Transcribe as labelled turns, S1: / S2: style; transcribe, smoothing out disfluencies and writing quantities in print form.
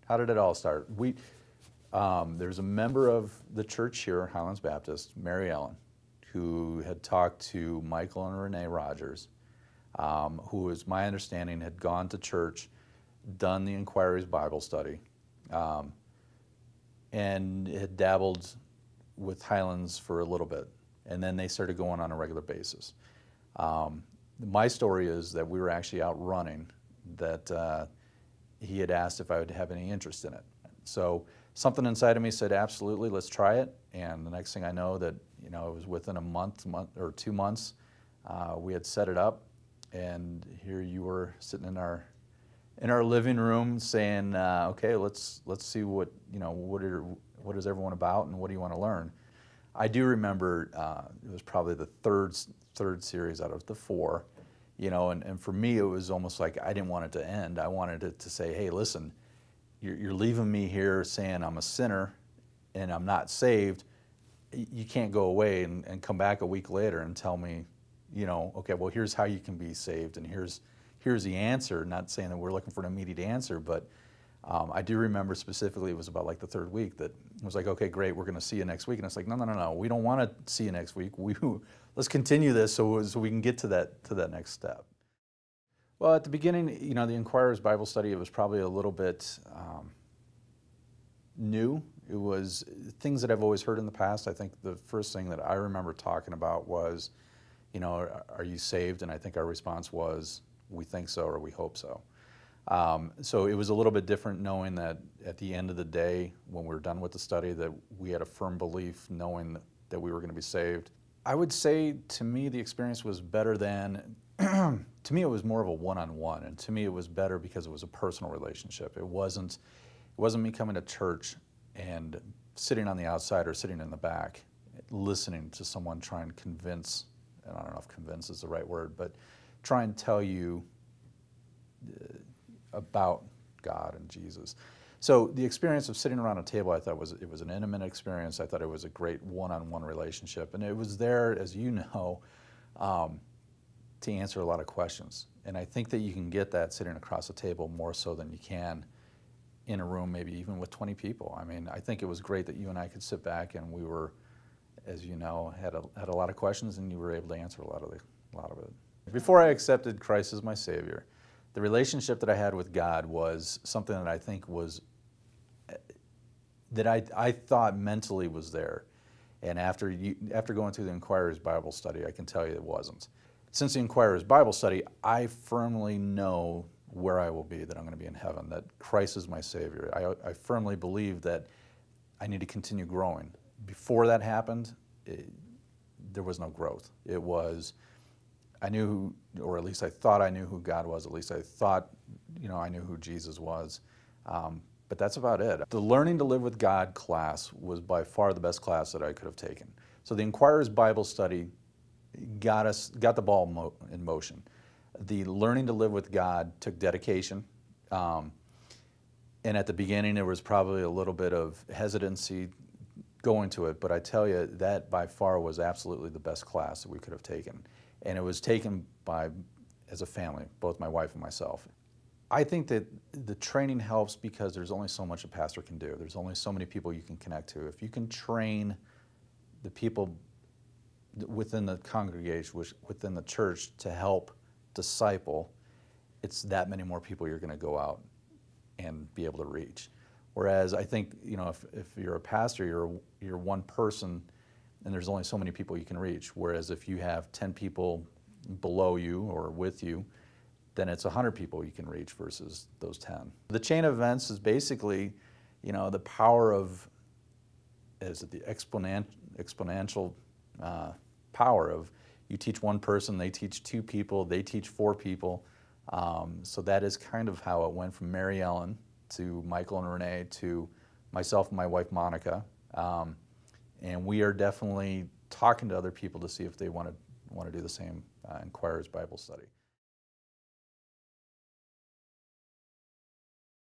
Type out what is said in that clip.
S1: How did it all start? There's a member of the church here, Highlands Baptist, Mary Ellen, who had talked to Michael and Renee Rogers, who, as my understanding, had gone to church, done the Inquiries Bible study, and had dabbled with Highlands for a little bit. And then they started going on a regular basis. My story is that we were actually out running, that he had asked if I would have any interest in it. So something inside of me said, absolutely, let's try it. And the next thing I know, that it was within a month or 2 months, we had set it up, and here you were sitting in our living room saying, okay, let's see what is everyone about and what do you want to learn. I do remember it was probably the third series out of the 4, and for me it was almost like I didn't want it to end. I wanted it to say, hey, listen, you're leaving me here saying I'm a sinner and I'm not saved. You can't go away and come back a week later and tell me, okay, well, here's how you can be saved, and here's the answer. Not saying that we're looking for an immediate answer, but I do remember specifically it was about like the 3rd week that it was like, okay, great, we're going to see you next week. And it's like, no, we don't want to see you next week. Let's continue this so we can get to that next step. Well, at the beginning, the Inquirer's Bible study, it was probably a little bit new. It was things that I've always heard in the past. I think the first thing that I remember talking about was, are you saved? And I think our response was, we think so, or we hope so. So it was a little bit different knowing that at the end of the day, when we were done with the study, that we had a firm belief knowing that we were going to be saved. I would say, to me, the experience was better than, to me it was more of a one-on-one, and to me it was better because it was a personal relationship. It wasn't me coming to church and sitting on the outside or sitting in the back, listening to someone try and convince, and I don't know if convince is the right word, but try and tell you about God and Jesus. So the experience of sitting around a table, I thought it was an intimate experience. I thought it was a great one-on-one relationship, and it was there, as you know, to answer a lot of questions. And I think that you can get that sitting across a table more so than you can in a room, maybe even with 20 people. I mean, I think it was great that you and I could sit back and we were, as you know, had a lot of questions, and you were able to answer a lot of it. Before I accepted Christ as my Savior, the relationship that I had with God was something that I think was, that I thought mentally was there. And after going through the Inquirer's Bible study, I can tell you it wasn't. Since the Inquirer's Bible study, I firmly know where I will be, that I'm going to be in heaven, that Christ is my Savior. I firmly believe that I need to continue growing. Before that happened, there was no growth. It was, I knew who, or at least I thought I knew who God was. At least I thought, I knew who Jesus was. But that's about it. The Learning to Live with God class was by far the best class that I could have taken. So the Inquirer's Bible study got the ball in motion. The Learning to Live with God took dedication. And at the beginning, there was probably a little bit of hesitancy going to it, but I tell you, that by far was absolutely the best class that we could have taken. And it was taken as a family, both my wife and myself. I think that the training helps because there's only so much a pastor can do. There's only so many people you can connect to. If you can train the people within the congregation, within the church, to help disciple, it's that many more people you're going to go out and be able to reach. Whereas I think, if you're a pastor, you're one person, and there's only so many people you can reach. Whereas if you have 10 people below you or with you, then it's 100 people you can reach versus those 10. The chain of events is basically, the power of, the exponential power of, you teach one person, they teach 2 people, they teach 4 people. So that is kind of how it went from Mary Ellen to Michael and Renee to myself and my wife Monica. And we are definitely talking to other people to see if they want to do the same Inquirer's Bible study.